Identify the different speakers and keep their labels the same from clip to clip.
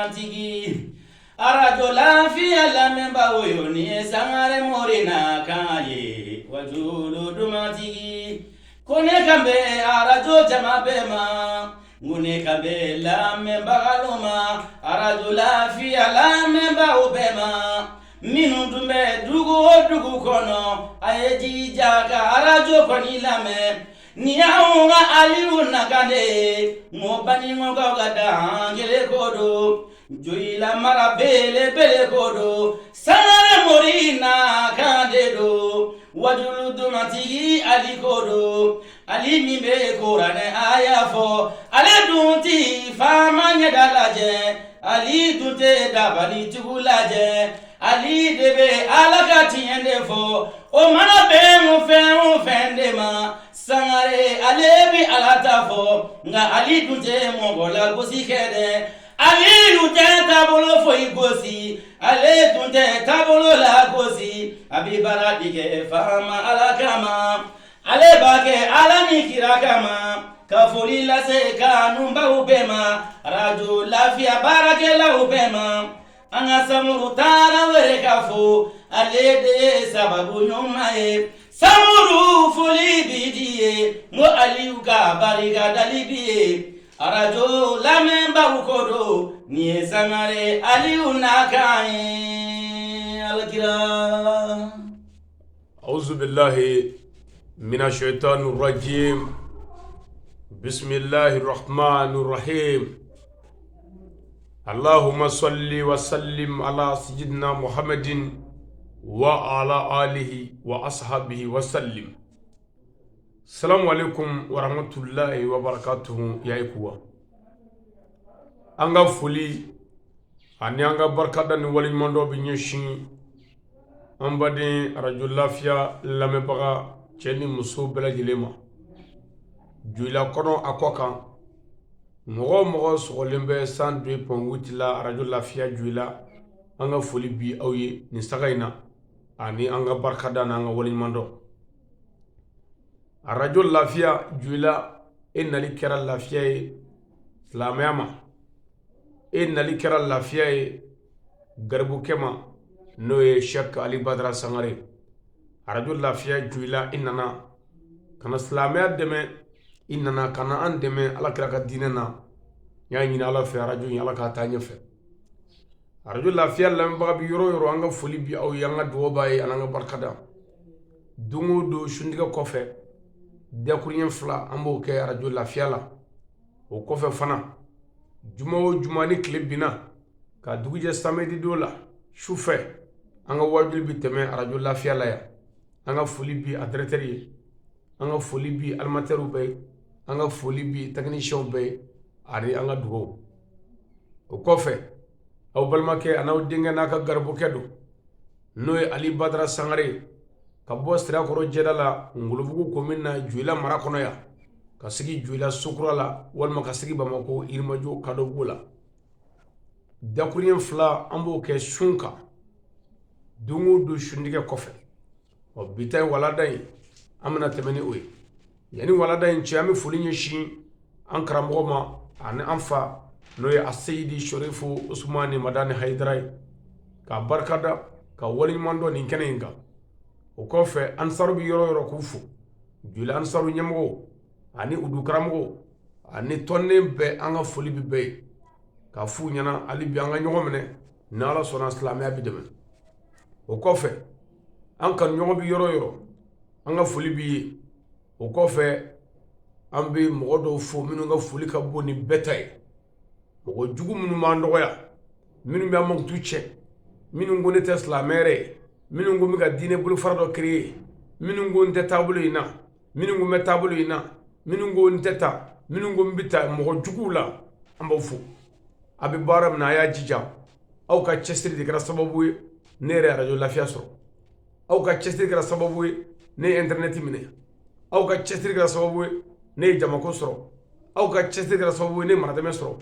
Speaker 1: dumatigi arajo lafiya lamɛnba oyo ni ye Sangare Morina kan ye wajulu dumatigi ko ne kan bɛ arajo jama bɛɛ ma n ne kan bɛ lamɛnbagalu ma arajo lafiya lamɛnbaw bɛɛ ma minnu tun bɛ dugu o dugu kɔnɔ a ye jija ka arajo kɔni lamɛn ni y'anw ka Aliyu Nakan de ye n baɲumankɛw ka dangele ko don Joyila mara belebele ko don Sangare Morina kan de don wajulu dumatigi Ali ko don Ali min bɛ Kuranɛ aya fɔ ale dun ti faama ɲɛda lajɛ Ali dun tɛ dabalitigiw lajɛ Ali de bɛ Ala ka tiɲɛ de fɔ o mana bɛn o fɛn de ma Sangare ale bi Ala ta fɔ nka Ali dun tɛ mɔgɔ lagosi kɛ dɛ Ali dun tɛ taabolo foyi gosi ale dun tɛ taabolo lagosi a bɛ baara de kɛ faama Ala kama ale b'a kɛ Ala ni kira kama ka foli lase kanubaw bɛɛ ma arajo lafiya baarakɛlaw bɛɛ ma an ka Samuru Tarawele ka fo ale de ye sababu ɲuman ye Samuru foli bi di ye n ko Aliyu ka barika dali bi ye arajo lamɛnbaw ko don nin ye Sangare Aliyu Nakan ye alakira.
Speaker 2: Auzu billahi minash shaitanir rajim. Bismillahir rahmanir rahim. Allahumma salli wa sallim ala sayyidina Muhammadin wa ala alihi wa ashabihi wa sallim. Assalamu alaikum wa rahmatullahi wa barakatuhu ya ikuwa. Anga foli ani anga barkada ni wali mando bi nyeshin ambade radio lafiya lamebaga cheni muso bela jilema juila kono akokan mogo sogolembe 102.8 la radio lafiya juila anga foli bi awye ni sagaina ani anga barkada na anga wali mando radio lafiya juila enali kera lafiya islamiyama enali kera lafiya garbu kema noye Sheikh Ali Badara Sangare radio lafiya juila inana kana islamiyya deme inana kana an deme ala kira ka dine na ya nyina ala fe radio yin ala ka ta nyefe radio lafiya lamba bi yoro anga foli bi aw yanga do baye ananga barkada dungu do shundiga kofe de kurien fla ambo ke radio lafiya la o kofe fana juma ni clip bina ka duguje samedi dola shufe anga wajul bi teme radio lafiya la ya anga foli bi adreteri anga foli bi almateru be anga foli bi technicien be ari anga dugo o kofe aw balmake anaw dinga naka garbu kedo noy Ali Badara Sangare ka bo sira koro jedala ngulubugu komina juila marakono ya ka sigi juila sukura la walma ka sigi Bamako irmajo kado bula dakurien fla ambo ke shunka dungu du shundige kofe o bitay waladai amna temeni oy yani waladai nchiami fulinye shi an karamogo ma ani anfa noye asayidi shorifu Usmani Madani Haydarai ka barkada ka wali mando ni kene inga o kofe ansaru bi yoro kufu jula ansaru nyamgo ani udu karamogo ani tonne be anga foli bi be ka fu nyana ali bi anga nyogo mene na ala sona islamia bi deme o kofe an kan nyogo bi yoro anga foli bi o kofe an bi mogo do fu minu nga foli ka boni betay mogo jugu minu ma ndoya minu bi amok tuche minu ngone tesla mere minu ngumi ka dine bulu farado créer minu ngonte tabulu ina minu ngume tabulu ina minu ngonte ta minu ngombita mogo jugu la amba fu abi baram na ya jija au ka chestri de gra sababu ne radio lafiya so au ka chestri gra sababu ne internet mine au ka chestri gra sababu ne jamako soro au ka chestri gra sababu ne maradame soro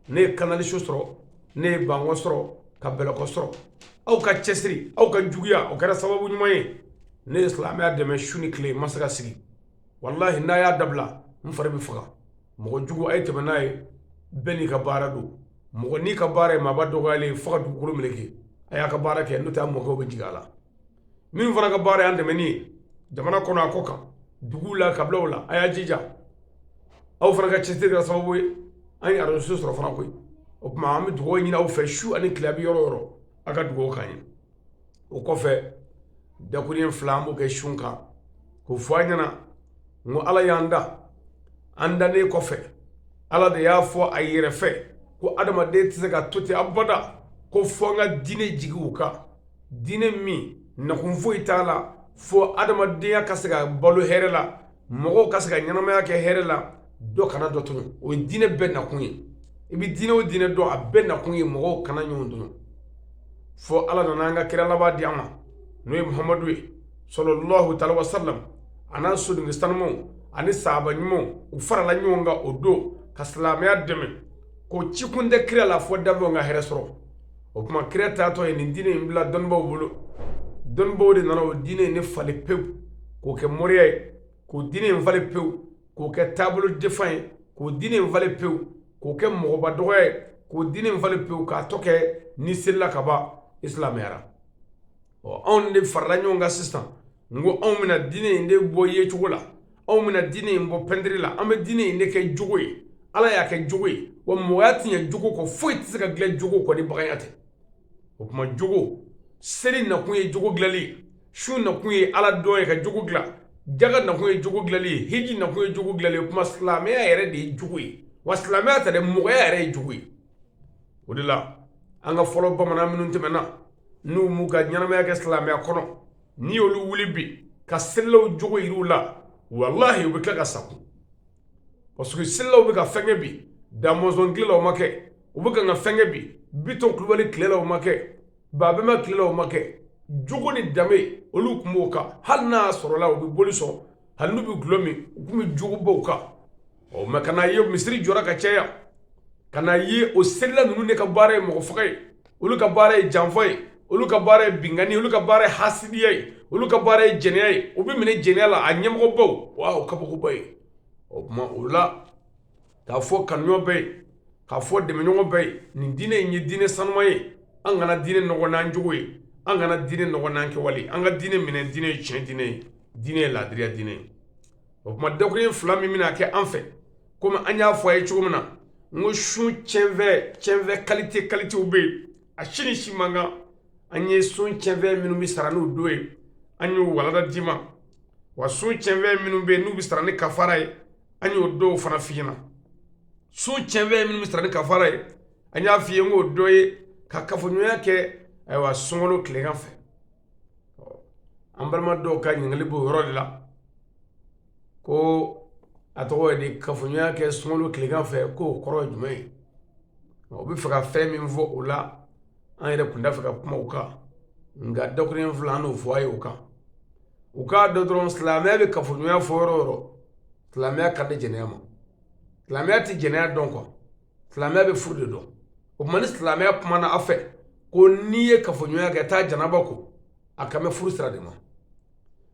Speaker 2: ne kanali soro ne bango soro ka beloko soro au ka chestri au ka jugiya au ka sababu nyumaye ne islamia de me shuni clé masaka sigi wallahi na ya dabla mfare bi faga mo jugu ay tebanaye beni ka barado mɔgɔ n'i ka baara ye maaba dɔgɔyalen fo ka dugukolo meleke a y'a ka baara kɛ n'o tɛ a mɔkɛw bɛ jigin a la min fana ka baara y'an dɛmɛni ye jamana kɔnɔ a kɔ kan duguw la kabilaw la a y'a jija aw fana ka cɛsiri kɛra sababu ye an ye arajo sɔrɔ fana koyi o tuma an bɛ dugawu ɲini aw fɛ su ani tile a bɛ yɔrɔ o yɔrɔ a ka dugawu k'an ye o kɔfɛ dakurun 2 an b'o kɛ sun kan k'o fɔ an ɲɛna n ko ala y'an da an dannen kɔfɛ ala de y'a fɔ a yɛrɛ fɛ ko adamaden tɛ se ka to ten abada ko fɔ n ka diinɛ jigi u kan diinɛ min nakun foyi t'a la fo adamadenya ka se ka balo hɛrɛ la mɔgɔw ka se ka ɲɛnamaya kɛ hɛrɛ la dɔ kana dɔ tɔɲɔ o ye diinɛ bɛɛ nakun ye i bɛ diinɛ o diinɛ dɔn a bɛɛ nakun ye mɔgɔw kana ɲɔgɔn tɔɲɔ fo ala nana an ka kira laban di an ma n'o ye muhamadu ye sallallahu ta'ala wa sallam a n'a sodennin sanumanw ani sahaba ɲumanw u farala ɲɔgɔn kan o don ka silamɛya dɛmɛ ko cikun tɛ kira la fo danfɛnw ka hɛrɛ sɔrɔ o tuma kira taatɔ ye nin diinɛ in bila dɔnnibaw bolo dɔnnibaw de nana o diinɛ in ne falen pewu k'o kɛ mɔriya ye k'o diinɛ in falen pewu k'o kɛ taabolo defan ye k'o diinɛ in falen pewu k'o kɛ mɔgɔba dɔgɔya ye k'o diinɛ in falen pewu k'a tɔ kɛ ni selila ka ban isilamɛyara anw de farala ɲɔgɔn kan sisan n ko anw bɛna diinɛ in de bɔ yecogo la anw bɛna diinɛ in bɔ pɛntiri la an bɛ diinɛ in de kɛ jogo ye ala y'a kɛ jogo ye wa mɔgɔya tɛ ɲɛ jogo kɔ foyi tɛ se ka dilan jogo kɔ ni baganya tɛ o tuma jogo seli nakun ye jogo dilanli ye su nakun ye ala dɔn ye ka jogo dilan jaga nakun ye jogo dilanli ye hiji nakun ye jogo dilanli ye o tuma silamɛya yɛrɛ de ye jogo ye wa silamɛya tɛ dɛ mɔgɔya yɛrɛ ye jogo ye o de la an ka fɔlɔ bamanan minnu tɛmɛna n'u m'u ka ɲɛnamaya kɛ silamɛya kɔnɔ n'i y'olu wuli bi ka selilaw jogo yir'u la walahi u bɛ tila ka sago parce que selilaw bɛ ka fɛnkɛ bi damɔzɔn tilelaw ma kɛ u bɛ ka nka fɛnkɛ bi bitɔn kulubali tilelaw ma kɛ babɛma tilelaw ma kɛ jogo ni danbe olu tun b'o kan hali n'a sɔrɔla u bɛ boli sɔn hali n'u bɛ gulɔ min u tun bɛ jogo b'o kan mɛ ka n'a ye misiri jɔra ka caya ka n'a ye o selila ninnu de ka baara ye mɔgɔ faga ye olu ka baara ye janfa ye olu ka baara ye bingani olu ka baara ye hasidiya ye olu ka baara ye jɛnɛya ye u bɛ minɛ jɛnɛya la a ɲɛmɔgɔbaw wa o kabakoba ye o tuma o la k'a fɔ kanuɲɔgɔn bɛ ye k'a fɔ dɛmɛɲɔgɔn bɛ ye nin diinɛ in ye diinɛ sanuma ye an kana diinɛ nɔgɔ n'an jogo ye an kana diinɛ nɔgɔ n'an kɛwale an ka diinɛ minɛ diinɛ ye tiɲɛ diinɛ ye diinɛ ye laadiriya diinɛ ye o tuma dakuruɲɛ 2 min bɛna kɛ an fɛ komi an y'a fɔ a ye cogo min na n ko sun tiɲɛfɛ kalitew bɛ yen a si ni si man kan an ye sun tiɲɛfɛ minnu bɛ sara n'u don ye an y'o walada d'i ma wa sun tiɲɛfɛ minnu bɛ yen n'u bɛ sara ni kafara ye an y'o dɔw fana f'i ɲɛna sun tiɲɛfɛ minnu bɛ sara ni kafara ye an y'a f'i ye n k'o dɔ ye ka kafoɲɔgɔnya kɛ ayiwa sunkalo tilegan fɛ an balima dɔw ka ɲininkali b'o yɔrɔ de la ko a tɔgɔ ye di kafoɲɔgɔnya kɛ sunkalo tilegan fɛ k'o kɔrɔ ye jumɛn ye o bɛ fɛ ka fɛn min fɔ o la an yɛrɛ tun t'a fɛ ka kuma o kan nka dakuruɲɛ 2 an n'o fɔ a ye o kan u k'a dɔn dɔrɔn silamɛya bɛ kafoɲɔgɔnya fɔ yɔrɔ o yɔrɔ silamɛya ka di jɛnɛya ma silamɛya tɛ jɛnɛya dɔn kuwa silamɛya bɛ furu de dɔn o tuma ni silamɛya kumana a fɛ ko n'i ye kafoɲɔgɔnya kɛ taa janaba ko a kan bɛ furu sira de ma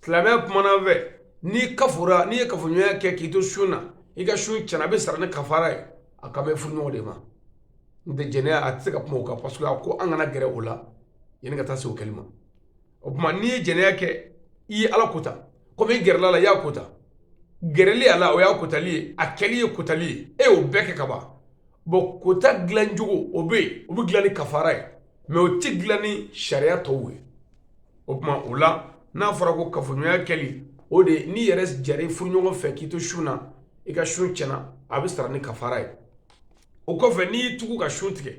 Speaker 2: silamɛya kumana a fɛ n'i ye kafoɲɔgɔnya kɛ k'i to sun na i ka sun tiɲɛna a bɛ sara ni kafara ye a kan bɛ furu ɲɔgɔn de ma n tɛ jɛnɛya a tɛ se ka kuma o kan parce que a ko an kana gɛrɛ o la yanni ka taa se o kɛli ma o tuma n'i ye jɛnɛya kɛ i ye ala kota komi i gɛrɛla la i y'a kota gɛrɛli a la o y'a kotali ye a kɛli ye kotali ye e y'o bɛɛ kɛ ka ban bon kota dilan cogo o bɛ yen o bɛ dilan ni kafara ye mɛ o tɛ dilan ni sariya tɔw ye o tuma o la n'a fɔra ko kafoɲɔgɔnya kɛli o de n'i yɛrɛ jɛra furu ɲɔgɔn fɛ k'i to sun na i ka sun tiɲɛna a bɛ sara ni kafara ye o kɔfɛ n'i y'i tugu ka sun tigɛ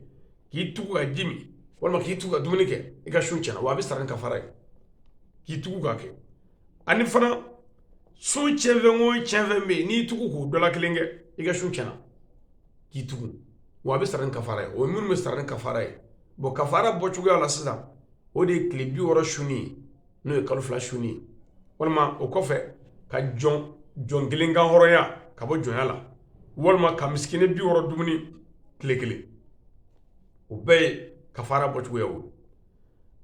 Speaker 2: k'i tugu ka ji min walima k'i tugu ka dumuni kɛ i ka sun tiɲɛna wa a bɛ sara ni kafara ye k'i tugu k'a kɛ ani fana sun tiɲɛfɛn o tiɲɛfɛn bɛ yen n'i tugu k'o dɔ la kelen kɛ i ka sun tiɲɛna k'i tugu wa a bɛ sara ni kafara ye o ye minnu bɛ sara ni kafara ye bon kafara bɔcogoya la sisan o de ye tile 60 sunni ye n'o ye kalo 2 sunni ye walima o kɔfɛ ka jɔn kelen kan hɔrɔnya ka bɔ jɔnya la walima ka misikine 60 dumuni tile 1 o bɛɛ ye kafara bɔcogoya o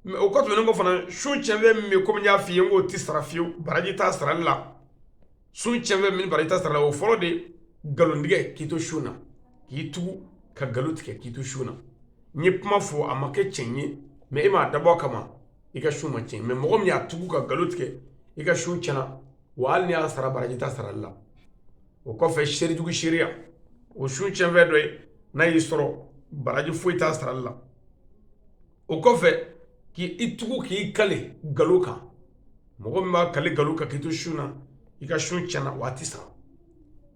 Speaker 2: mɛ o kɔfɛ tɛmɛnen kɔ fana sun tiɲɛfɛn min bɛ komi n y'a f'i ye n k'o tɛ sara fiyewu baraji t'a sarali la sun tiɲɛfɛn min baraji t'a sarali la o fɔlɔ de nkalontigɛ k'i to sun na k'i tugu ka galon tigɛ k'i to su na n ye kuma fɔ a ma kɛ tiɲɛ ye mais e m'a dabɔ kama i ka su ma tiɲɛ mais mɔgɔ min y'a tugu ka galon tigɛ i ka su tiɲɛna wa hali ni y'a sara baraji ta sarali la o kɔfɛ serijugu seereya o su tiɲɛfɛn dɔ ye n'a y'i sɔrɔ baraji foyi t'a sarali la o kɔfɛ k'i tugu k'i kale galon kan mɔgɔ min b'a kale galon kan k'i to su na i ka su tiɲɛna wa a tɛ sara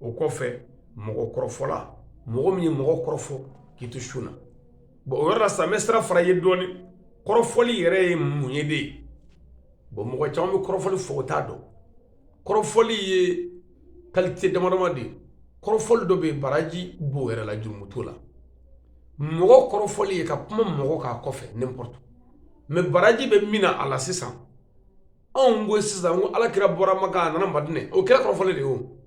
Speaker 2: o kɔfɛ mɔgɔ kɔrɔfɔla mɔgɔ min ye mɔgɔ kɔrɔfɔ k'i to su na bon o yɔrɔ la sa n bɛ sira fara i ye dɔɔni kɔrɔfɔli yɛrɛ ye mun ye de ye bon mɔgɔ caman bɛ kɔrɔfɔli fɔ o t'a dɔn kɔrɔfɔli ye qualité damadama de ye kɔrɔfɔli dɔ bɛ yen baraji b'o yɛrɛ la jurumu t'o la mɔgɔ kɔrɔfɔli ye ka kuma mɔgɔ k'a kɔfɛ n'importe mais baraji bɛ min na a la sisan anw ko sisan ko alakira bɔra Maka a nana Madinɛ o kɛra kɔrɔfɔli de ye o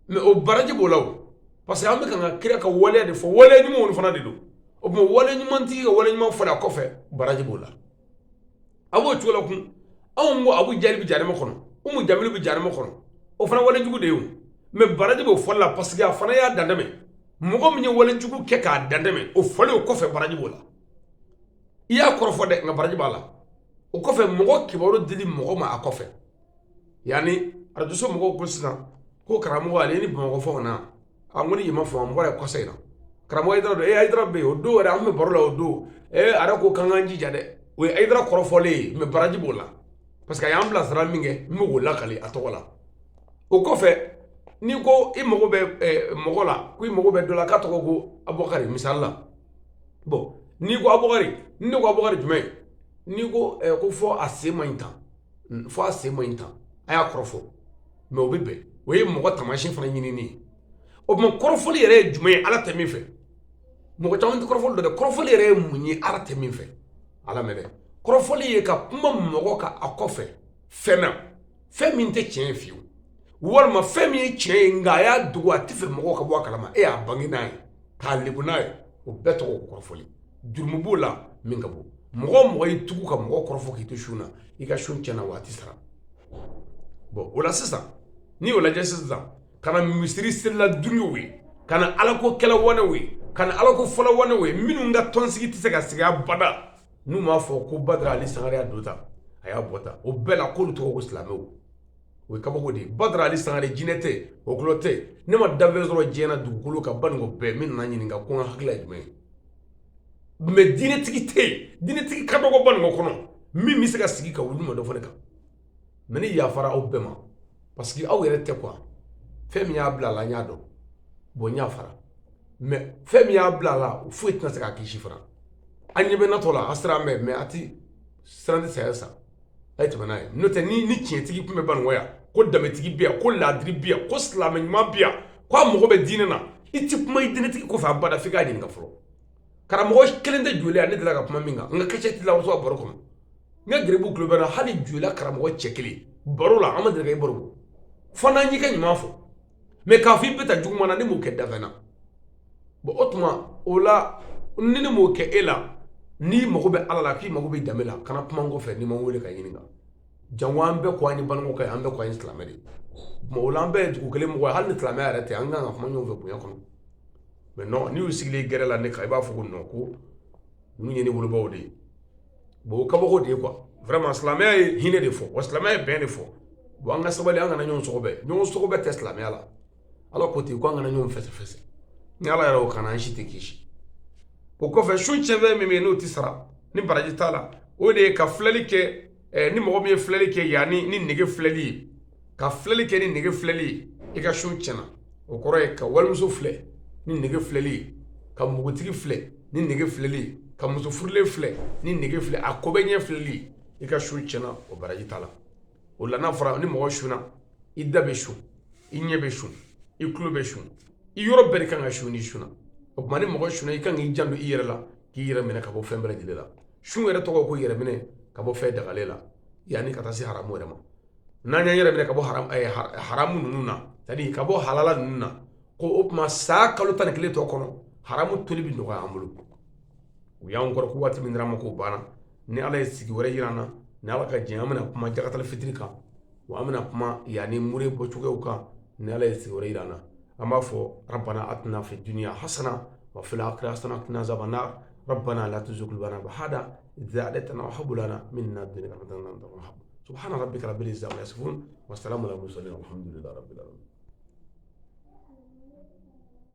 Speaker 2: mais o baraji b'o la o parce que an bɛ ka kira ka waleya de fɔ waleya ɲumanw fana de don o tuma waleya ɲumantigi ka waleya ɲuman fɔ a kɔfɛ baraji b'o la a b'o cogo la kun anw ko Abu Jahili bɛ jahanama kɔnɔ Umu Jamilu bɛ jahanama kɔnɔ o fana walejugu de ye o mais baraji b'o fɔli la parce que a fana y'a dandamɛ mɔgɔ min ye walejugu kɛ k'a dandamɛ o fɔli o kɔfɛ baraji b'o la i y'a kɔrɔfɔ dɛ nka baraji b'a la o kɔfɛ mɔgɔ kibaru dili mɔgɔ ma a kɔfɛ yani arajoso mɔgɔw ko sisan ko karamɔgɔ ale ni Bamakɔ fɔ na a ko ni yima fɔ mɔgɔ ye kɔsa in na karamɔgɔ Ayidara don Ayidara bɛ yen o don yɛrɛ an bɛ baro la o don ara ko k'an k'an jija dɛ o ye Ayidara kɔrɔfɔlen ye mais baraji b'o la parce que a y'an bilasira min kɛ n bɛ k'o lakale a tɔgɔ la o kɔfɛ n'i ko i mago bɛ mɔgɔ la ko i mago bɛ dɔ la k'a tɔgɔ ko Abubakari misali la bon n'i ko Abubakari ne ko Abubakari jumɛn n'i ko ko fɔ a sen ma ɲi tan fɔ a sen ma ɲi tan a y'a kɔrɔfɔ mais o bɛ bɛn o ye mɔgɔ taamasiyɛn fana ɲinini ye o tuma kɔrɔfɔli yɛrɛ ye jumɛn ye ala tɛ min fɛ mɔgɔ caman tɛ kɔrɔfɔli dɔ dɛ kɔrɔfɔli yɛrɛ ye mun ye ala tɛ min fɛ ala mɛ dɛ kɔrɔfɔli ye ka kuma mɔgɔ ka a kɔfɛ fɛn na fɛn min tɛ tiɲɛ ye fiyewu walima fɛn min ye tiɲɛ ye nka a y'a dogo a tɛ fɛ mɔgɔw ka bɔ a kalama e y'a bange n'a ye k'a lebu n'a ye o bɛɛ tɔgɔ ko kɔrɔfɔli jurumu b'o la min ka bon mɔgɔ y'i tugu ka mɔgɔ kɔrɔfɔ k'i to su na i ka su tiɲɛna wa a tɛ sara bon o la sisan n'i y'o lajɛ sisan ka na misiri selila dungew ye ka na alako kɛlɛ wanew ye ka na alako fɔlɔ wanew ye minnu ka tɔnsigi tɛ se ka sigi abada n'u m'a fɔ ko Badara Ali Sangare y'a don tan a y'a bɔ tan o bɛɛ la k'olu tɔgɔ ko silamɛw o ye kabako de ye Badara Ali Sangare jinɛ tɛ o kulɔ tɛ ne ma danfɛn sɔrɔ diɲɛ na dugukolo kan ba nin ko bɛɛ min nana ɲininka ko n ka hakilila ye jumɛn ye mais diinɛtigi tɛ yen diinɛtigi ka dɔgɔ ba nin kɔnɔ min bɛ se ka sigi ka wuli ma dɔ fana kan mais ne yafara aw bɛɛ ma parce que aw yɛrɛ tɛ quoi fɛn min y'a bila a la n y'a dɔn bon n y'a fara mais fɛn min y'a bila a la foyi tɛna se k'a kisi fana a ɲɛ bɛ natɔ la a sera an bɛɛ mais a tɛ siran tɛ saya sa a ye tɛmɛ n'a ye n'o tɛ ni tiɲɛtigi tun bɛ banikɔ yan ko danbetigi bɛ yan ko laadiri bɛ yan ko silamɛ ɲuman bɛ yan ko a mago bɛ diinɛ na i tɛ kuma i diinɛtigi kɔfɛ a bada f'i k'a ɲininka fɔlɔ karamɔgɔ kelen tɛ joli a ne delila ka kuma min kan n ka kɛsɛ tɛ la a baro kɔnɔ n ka garibu tulo bɛ na hali joli karamɔgɔ cɛ kelen baro la an ma deli ka i baro fo n'an y'i ka ɲuman fɔ mais k'a fɔ i bɛ taa juguman na ne m'o kɛ dafɛn na bon o tuma o la ni ne m'o kɛ e la n'i mago bɛ ala la k'i mago bɛ danbe la kana kuma n kɔfɛ n'i ma wele ka ɲininka jango an bɛɛ ko an ye balimako kɛ an bɛɛ ko an ye silamɛ de o la an bɛɛ ye dugu kelen mɔgɔ ye hali ni silamɛya yɛrɛ tɛ an kan ka kuma ɲɔgɔn fɛ bonya kɔnɔ mais non n'i y'u sigilen gɛrɛ la ne kan i b'a fɔ ko non ko ninnu ye ne wolobaw de ye bon o kabako de ye quoi vraiment silamɛya ye hinɛ de fɔ wa silamɛya ye bɛn de fɔ bon an ka sabali an kana ɲɔgɔn sɔgɔbɛ tɛ silamɛya la ala ko ten ko an kana ɲɔgɔn fɛsɛfɛsɛ ni ala yɛrɛ o kana an si tɛ kisi o kɔfɛ su tiɲɛfɛn min bɛ yen n'o tɛ sara ni baraji t'a la o de ye ka filɛli kɛ ni mɔgɔ min ye filɛli kɛ yan ni nege filɛli ye ka filɛli kɛ ni nege filɛli ye i ka su tiɲɛna o kɔrɔ ye ka walimuso filɛ ni nege filɛli ye ka mugutigi filɛ ni nege filɛli ye ka muso furulen filɛ ni nege filɛ a ko bɛ ɲɛ filɛli ye i ka su tiɲɛna o baraji t'a la o la n'a fɔra ni mɔgɔ suna i da bɛ su i ɲɛ bɛ su i tulo bɛ su i yɔrɔ bɛɛ de kan ka su ni suna o tuma ni mɔgɔ suna i kan k'i janto i yɛrɛ la k'i yɛrɛ minɛ ka bɔ fɛn bɛɛ lajɛlen la su yɛrɛ tɔgɔ ko yɛrɛ minɛ ka bɔ fɛn dagalen la yanni ka taa se haramu yɛrɛ ma n'an y'an yɛrɛ minɛ ka bɔ haramu ninnu na c'est à dire ka bɔ halala ninnu na ko o tuma saa kalo 11 tɔ kɔnɔ haramu toli bɛ nɔgɔya an bolo u y'an kɔrɔ ko waati min dira an ma k'o banna ni ala ye sigi wɛrɛ jira an na ni ala ka jɛ an bɛna kuma jakatal fitiri kan wa an bɛna kuma yanni mure bɔcogow kan ni ala ye sigi wɛrɛ jira an na an b'a fɔ rabbana atina fi dunya hasana وفي الآخرة حسنة وقنا عذاب النار ربنا لا تزغ قلوبنا بعد إذ هديتنا وهب لنا من لدنك رحمة إنك أنت الوهاب سبحان ربك رب العزة عما يصفون والسلام على المرسلين والحمد لله رب العالمين